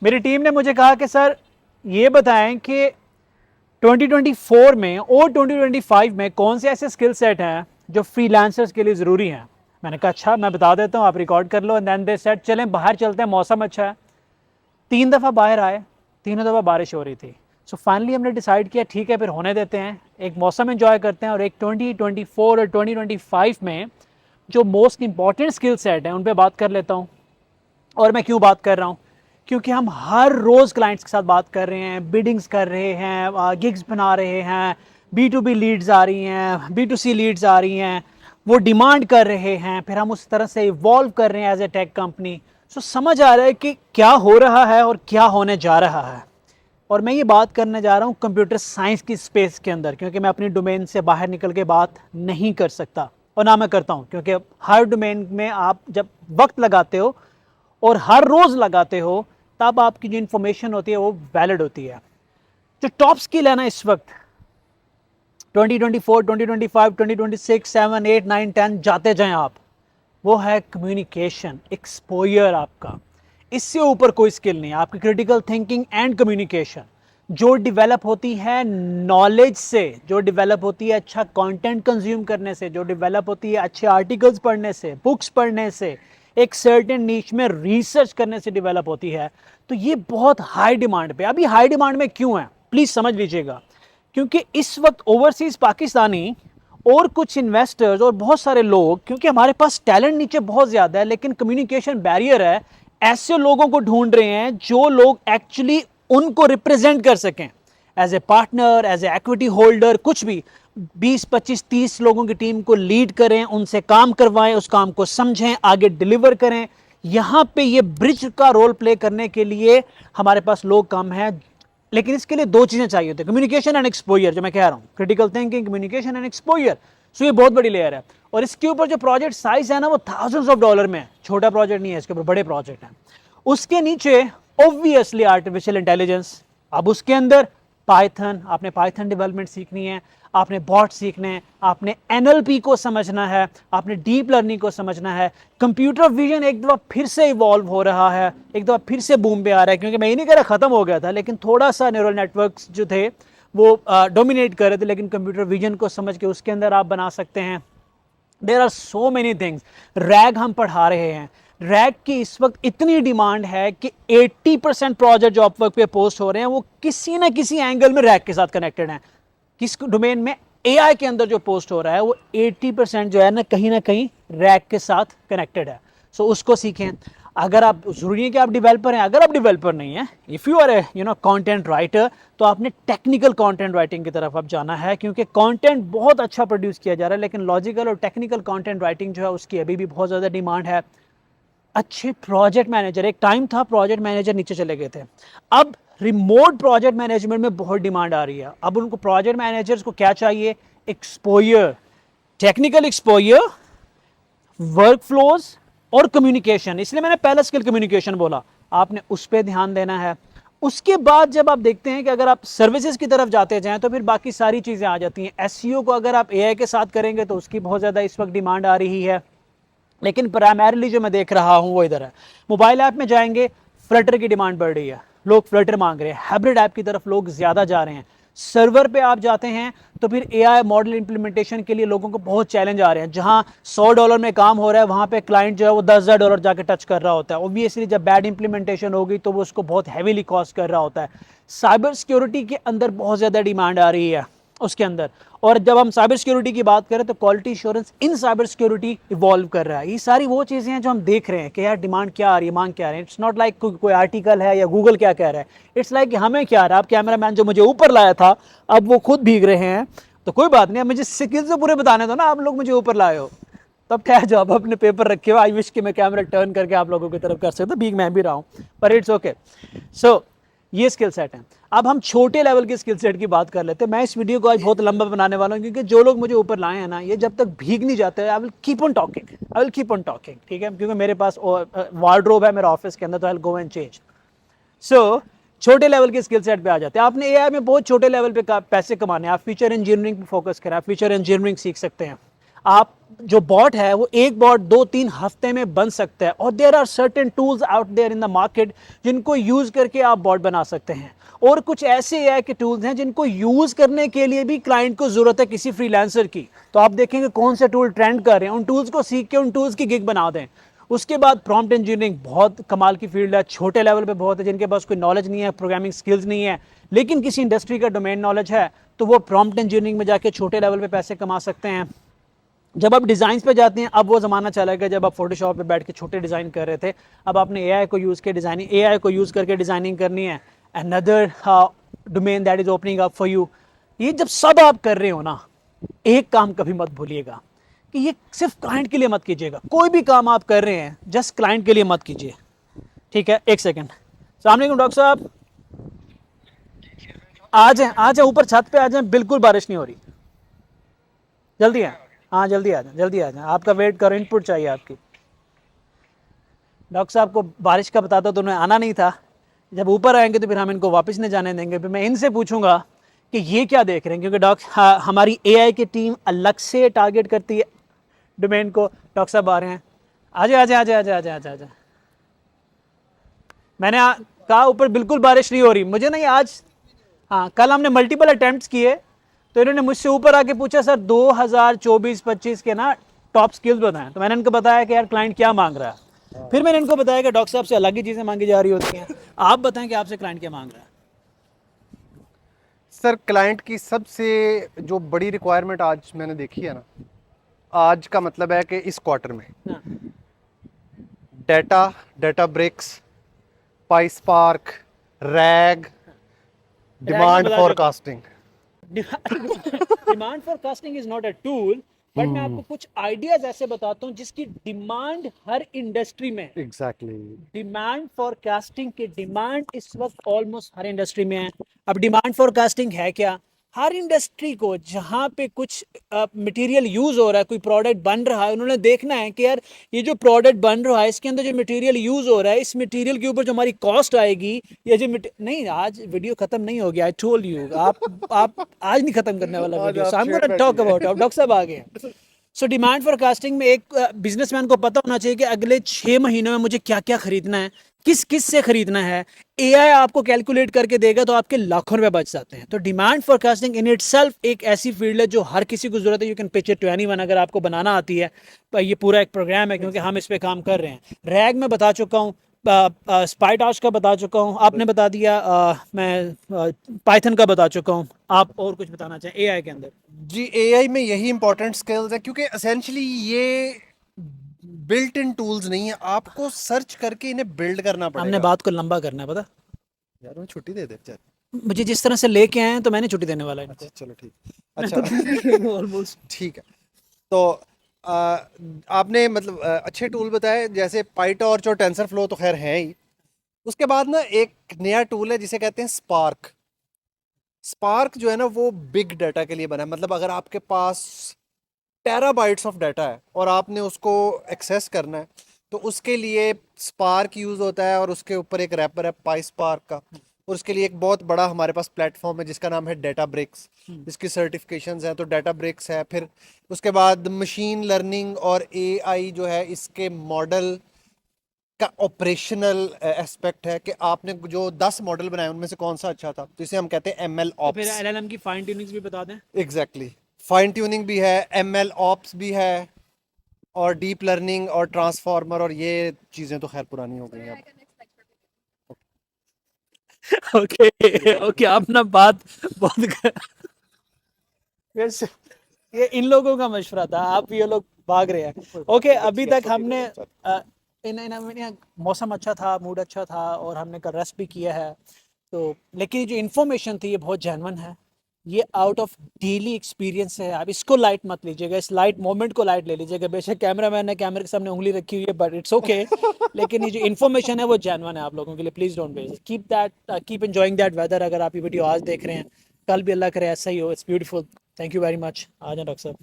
मेरी टीम ने मुझे कहा कि सर ये बताएं कि 2024 में और 2025 में कौन से ऐसे स्किल सेट हैं जो फ्रीलांसर्स के लिए ज़रूरी हैं। मैंने कहा अच्छा मैं बता देता हूँ, आप रिकॉर्ड कर लो। एंड देन दे सेट चलें बाहर चलते हैं, मौसम अच्छा है। 3 दफ़ा बाहर आए, तीनों दफ़ा बारिश हो रही थी। सो फाइनली हमने डिसाइड किया ठीक है फिर होने देते हैं, एक मौसम एंजॉय करते हैं। और एक 2024 और 2025 में जो मोस्ट इंपॉर्टेंट स्किल सेट हैं उन पर बात कर लेता हूँ। और मैं क्यों बात कर रहा हूँ, क्योंकि हम हर रोज़ क्लाइंट्स के साथ बात कर रहे हैं, बिडिंग्स कर रहे हैं, गिग्स बना रहे हैं, B2B लीड्स आ रही हैं, B2C लीड्स आ रही हैं, वो डिमांड कर रहे हैं, फिर हम उस तरह से इवॉल्व कर रहे हैं एज ए टेक कंपनी। सो समझ आ रहा है कि क्या हो रहा है और क्या होने जा रहा है। और मैं ये बात करने जा रहा हूँ कंप्यूटर साइंस की स्पेस के अंदर, क्योंकि मैं अपनी डोमेन से बाहर निकल के बात नहीं कर सकता, और ना मैं करता हूँ, क्योंकि हर डोमेन में आप जब वक्त लगाते हो और हर रोज़ लगाते हो तब आपकी जो इन्फॉर्मेशन होती है वो वैलिड होती है। जो टॉप स्किल है ना इस वक्त 2024, 2025, 2026, 7, 8, 9, 10 जाते जाएं आप, वो है कम्युनिकेशन, एक्सपोजर आपका। इससे ऊपर कोई स्किल नहीं है। आपकी क्रिटिकल थिंकिंग एंड कम्युनिकेशन जो डेवलप होती है नॉलेज से, जो डेवलप होती है अच्छा कंटेंट कंज्यूम करने से, जो डेवलप होती है अच्छे आर्टिकल्स पढ़ने से, बुक्स पढ़ने से, एक सर्टेन नीच में रिसर्च करने से डेवलप होती है। तो ये बहुत हाई डिमांड पे। अभी हाई डिमांड में क्यों है प्लीज समझ लीजिएगा, क्योंकि इस वक्त ओवरसीज पाकिस्तानी और कुछ इन्वेस्टर्स और बहुत सारे लोग, क्योंकि हमारे पास टैलेंट नीचे बहुत ज्यादा है लेकिन कम्युनिकेशन बैरियर है, ऐसे लोगों को ढूंढ रहे हैं जो लोग एक्चुअली उनको रिप्रेजेंट कर सकें as a partner, as a equity holder, कुछ भी 20, 25, 30 लोगों की टीम को लीड करें, उनसे काम करवाएं, उस काम को समझें, आगे डिलीवर करें। यहां पे ये ब्रिज का रोल प्ले करने के लिए हमारे पास लोग कम हैं, लेकिन इसके लिए 2 चीजें चाहिए होती है, कम्युनिकेशन एंड एक्सपोजर। जो मैं कह रहा हूं critical thinking, communication and exposure. So ये बहुत बड़ी लेयर है। और इसके ऊपर जो प्रोजेक्ट साइज है ना वो थाउजेंड्स ऑफ डॉलर में है, छोटा प्रोजेक्ट नहीं है, इसके ऊपर बड़े प्रोजेक्ट हैं। उसके नीचे ऑब्वियसली आर्टिफिशियल इंटेलिजेंस। अब उसके अंदर पाइथन, आपने पाइथन डेवलपमेंट सीखनी है, आपने बॉट सीखने हैं, आपने NLP को समझना है, आपने डीप लर्निंग को समझना है। कंप्यूटर विजन एक दफ़ा फिर से इवॉल्व हो रहा है, एक दफ़ा फिर से बूम पे आ रहा है, क्योंकि मैं ये नहीं कह रहा ख़त्म हो गया था, लेकिन थोड़ा सा न्यूरल नेटवर्क्स जो थे वो डोमिनेट कर रहे थे, लेकिन कंप्यूटर विजन को समझ के उसके अंदर आप बना सकते हैं। There are so many things. RAG हम पढ़ा रहे हैं, रैग की इस वक्त इतनी डिमांड है कि 80% प्रोजेक्ट जो अपवर्क पे पोस्ट हो रहे हैं वो किसी ना किसी एंगल में रैग के साथ कनेक्टेड हैं। किस डोमेन में? AI के अंदर जो पोस्ट हो रहा है वो 80% जो है ना कहीं रैग के साथ कनेक्टेड है। सो उसको सीखें। अगर आप, जरूरी है कि आप डेवलपर हैं, अगर आप डेवलपर नहीं है, if you are a content writer, तो आपने टेक्निकल कंटेंट राइटिंग की तरफ अब जाना है, क्योंकि कंटेंट बहुत अच्छा प्रोड्यूस किया जा रहा है, लेकिन लॉजिकल और टेक्निकल कंटेंट राइटिंग जो है उसकी अभी भी बहुत ज़्यादा डिमांड है। अच्छे प्रोजेक्ट मैनेजर, एक टाइम था प्रोजेक्ट मैनेजर नीचे चले गए थे, अब रिमोट प्रोजेक्ट मैनेजमेंट में बहुत डिमांड आ रही है। अब उनको प्रोजेक्ट मैनेजर्स को क्या चाहिए? Exposure, technical exposure, work flows और कम्युनिकेशन। इसलिए मैंने पहला स्किल कम्युनिकेशन बोला, आपने उस पर ध्यान देना है। उसके बाद जब आप देखते हैं कि अगर आप सर्विसेज की तरफ जाते जाएं तो फिर बाकी सारी चीज़ें आ जाती हैं। SEO को अगर आप AI के साथ करेंगे तो उसकी बहुत ज़्यादा इस वक्त डिमांड आ रही है, लेकिन प्राइमरीली जो मैं देख रहा हूं वो इधर है। मोबाइल ऐप में जाएंगे, फ्लटर की डिमांड बढ़ रही है, लोग फ्लटर मांग रहे हैं, हाइब्रिड ऐप की तरफ लोग ज़्यादा जा रहे हैं। सर्वर पे आप जाते हैं तो फिर AI मॉडल इंप्लीमेंटेशन के लिए लोगों को बहुत चैलेंज आ रहे हैं। जहां $100 में काम हो रहा है वहां पे क्लाइंट जो है वो $10,000 जाके टच कर रहा होता है। ऑब्वियसली जब बैड इंप्लीमेंटेशन होगी तो वो उसको बहुत हैवीली कॉस्ट कर रहा होता है। साइबर सिक्योरिटी के अंदर बहुत ज़्यादा डिमांड आ रही है उसके अंदर। और जब हम साइबर सिक्योरिटी की बात करें तो क्वालिटी इंश्योरेंस इन साइबर सिक्योरिटी इवॉल्व कर रहा है। ये सारी वो चीज़ें हैं जो हम देख रहे हैं कि यार डिमांड क्या आ रही है, मांग क्या आ रही है। इट्स नॉट लाइक कोई आर्टिकल है या गूगल क्या कह रहा है, इट्स लाइक कि हमें क्या आ रहा है। आप कैमरा मैन जो मुझे ऊपर लाया था अब वो खुद भीग रहे हैं, तो कोई बात नहीं, अब मुझे स्किल्स तो पूरे बताने दो ना। आप लोग मुझे ऊपर लाए हो तब ठहर जाओ, अपने पेपर रखे हो। आई विश कि मैं कैमरा टर्न करके आप लोगों की तरफ कर सकता, भीग मैं भी रहा हूँ, पर इट्स ओके। सो ये स्किल सेट है। अब हम छोटे लेवल के स्किल सेट की बात कर लेते हैं। मैं इस वीडियो को आज बहुत लंबा बनाने वाला हूं, क्योंकि जो लोग मुझे ऊपर लाए हैं ना, ये जब तक भीग नहीं जाते, I will keep on talking, I will keep on talking, ठीक है, क्योंकि मेरे पास वार्डरोब है मेरा ऑफिस के अंदर, तो I will go and change. So छोटे लेवल के स्किल सेट पे आ जाते हैं। आपने AI में बहुत छोटे लेवल पे पैसे कमाने हैं, आप फीचर इंजीनियरिंग पे फोकस करें, आप फीचर इंजीनियरिंग सीख सकते हैं। आप जो बॉट है वो एक बॉट 2-3 हफ्ते में बन सकता है, और there are certain tools out there in the market जिनको यूज़ करके आप बॉट बना सकते हैं। और कुछ ऐसे एआई के टूल्स हैं जिनको यूज़ करने के लिए भी क्लाइंट को ज़रूरत है किसी फ्रीलांसर की। तो आप देखेंगे कौन से टूल ट्रेंड कर रहे हैं, उन टूल्स को सीख के उन टूल्स की गिग बना दें। उसके बाद प्रॉम्प्ट इंजीनियरिंग बहुत कमाल की फील्ड है, छोटे लेवल पे बहुत है जिनके पास कोई नॉलेज नहीं है, प्रोग्रामिंग स्किल्स नहीं है, लेकिन किसी इंडस्ट्री का डोमेन नॉलेज है, तो वो प्रॉम्प्ट इंजीनियरिंग में जाके छोटे लेवल पे पैसे कमा सकते हैं। जब आप डिज़ाइन पे जाते हैं, अब वो ज़माना चला गया जब आप फोटोशॉप पे बैठ के छोटे डिज़ाइन कर रहे थे, अब आपने एआई को यूज़ के डिज़ाइनिंग, एआई को यूज़ करके डिज़ाइनिंग करनी है। Another domain that is opening up for you. ये जब सब आप कर रहे हो ना, एक काम कभी मत भूलिएगा कि ये सिर्फ क्लाइंट के लिए मत कीजिएगा। कोई भी काम आप कर रहे हैं जस्ट क्लाइंट के लिए मत कीजिए, ठीक है? एक सेकेंड। अस्सलाम वालेकुम डॉक्टर साहब, आ जाए ऊपर छत पे आ जाए, बिल्कुल बारिश नहीं हो रही, जल्दी है। हाँ जल्दी आ जाए, जल्दी आ जाए, आपका वेट करो, इनपुट चाहिए आपकी। डॉक्टर साहब को बारिश का बताता तो उन्हें आना नहीं था, जब ऊपर आएंगे तो फिर हम इनको वापस नहीं जाने देंगे। फिर मैं इनसे पूछूंगा कि ये क्या देख रहे हैं, क्योंकि हमारी एआई की टीम अलग से टारगेट करती है डोमेन को। डॉक्टर साहब आ रहे हैं, आ जाए आ जाए आ जाए आ जाए आ जाए आ जाए। मैंने कहा ऊपर बिल्कुल बारिश नहीं हो रही, मुझे नहीं आज। हाँ, कल हमने मल्टीपल अटेम्प्ट्स किए, तो इन्होंने मुझसे ऊपर आके पूछा सर 2024-25 के ना टॉप स्किल्स बताएं, तो मैंने इनको बताया कि यार क्लाइंट क्या मांग रहा है। फिर मैंने इनको बताया कि डॉक्टर साहब से अलग ही चीज़ें मांगी जा रही होती हैं, आप बताएं कि आपसे क्लाइंट क्या मांग रहा है। सर क्लाइंट की सबसे जो बड़ी रिक्वायरमेंट आज मैंने देखी है ना, आज का मतलब है कि इस क्वार्टर में हाँ, डेटा ब्रिक्स, पाइस्पार्क, रैग, रैग में डिमांड बता चुका forecasting. Demand forecasting is not a tool, but मैं आपको कुछ आइडियाज ऐसे बताता हूँ जिसकी डिमांड हर इंडस्ट्री में है। एग्जैक्टली। डिमांड फॉरकास्टिंग की डिमांड इस वक्त ऑलमोस्ट हर इंडस्ट्री में है। अब डिमांड फॉरकास्टिंग है क्या? हर इंडस्ट्री को जहां पे कुछ मटेरियल यूज हो रहा है, कोई प्रोडक्ट बन रहा है, उन्होंने देखना है कि यार ये जो प्रोडक्ट बन रहा है इसके अंदर जो मटेरियल यूज हो रहा है, इस मटेरियल के ऊपर जो हमारी कॉस्ट आएगी, ये जो नहीं, आज वीडियो खत्म नहीं हो गया, आई टोल्ड यू। आप आज नहीं खत्म करने वाला आज वीडियो, आप सो आई एम गोना छेड़ टॉक बैठिए। अबाउट। डॉक्टर साहब आ गए। सो डिमांड फोरकास्टिंग में एक बिजनेसमैन को पता होना चाहिए कि अगले 6 महीनों में मुझे क्या क्या खरीदना है, किस किस से खरीदना है। एआई आपको कैलकुलेट करके देगा तो आपके लाखों रुपए बच जाते हैं। तो डिमांड फोरकास्टिंग इन इटसेल्फ एक ऐसी फील्ड है जो हर किसी को जरूरत है। You can pitch it to anyone, अगर आपको बनाना आती है। तो ये पूरा एक प्रोग्राम है क्योंकि हम इस पे काम कर रहे हैं। रैग में बता चुका हूँ, स्पाइटॉश का बता चुका हूँ, आपने बता दिया। मैं पाइथन का बता चुका हूँ। आप और कुछ बताना चाहें एआई के अंदर? जी, एआई में यही इंपॉर्टेंट स्किल्स है क्योंकि एसेंशियली ये बिल्ट इन टूल्स नहीं है, आपको सर्च करके इन्हें बिल्ड करना हमने पड़ेगा। बात को लंबा करना है, पता। यार मैं छुट्टी दे दे चल। मुझे जिस तरह से लेके आए हैं तो मैंने छुट्टी देने वाला है अच्छा इनको। चलो ठीक। मैं अच्छा तो ऑलमोस्ट। ठीक है। तो आ, आपने मतलब अच्छे टूल बताए जैसे पाइटॉर्च और टेंसर फ्लो तो खैर है ही। उसके बाद ना एक नया टूल है जिसे कहते हैं स्पार्क। स्पार्क जो है ना वो बिग डाटा के लिए बना है, मतलब अगर आपके पास टेराबाइट्स ऑफ डाटा है और आपने उसको एक्सेस करना है तो उसके लिए स्पार्क यूज़ होता है, और उसके ऊपर एक रैपर है पाई स्पार्क का। और उसके लिए एक बहुत बड़ा हमारे पास प्लेटफॉर्म है जिसका नाम है डेटा ब्रिक्स, जिसकी सर्टिफिकेशंस हैं। तो डेटा ब्रिक्स है, फिर उसके बाद मशीन लर्निंग और एआई जो है इसके मॉडल का ऑपरेशनल एस्पेक्ट है कि आपने जो 10 मॉडल बनाए उनमें से कौन सा अच्छा था, तो इसे हम कहते हैं एम एल तो फिर ऑप्स। एलएलएम की फाइन ट्यूनिंग्स भी बता दें। एग्जैक्टली, फाइन ट्यूनिंग भी है, एम एल ऑप्स भी है, और डीप लर्निंग और ट्रांसफार्मर, और ये चीज़ें तो खैर पुरानी हो गई हैं अब। ओके ओके, आप ना बात बहुत वैसे ये इन लोगों का मशवरा था, आप ये लोग भाग रहे हैं। ओके, अभी तक हमने मौसम अच्छा था, मूड अच्छा था, और हमने कल रेस्ट भी किया है। तो लेकिन जो इन्फॉर्मेशन थी ये बहुत जेन्युइन है, ये आउट ऑफ डेली एक्सपीरियंस है। आप इसको लाइट मत लीजिएगा, इस लाइट मोमेंट को लाइट ले लीजिएगा। बेशक कैमरा मैन ने कैमरे के सामने उंगली रखी हुई है, बट इट्स ओके। लेकिन ये जो इन्फॉर्मेशन है वो जेन्युइन है आप लोगों के लिए। Please don't waste, keep enjoying that weather. अगर आप ये वीडियो आज देख रहे हैं, कल भी अल्लाह करे ऐसा ही हो। It's beautiful. Thank you very much. आ जाए डॉक्टर साहब।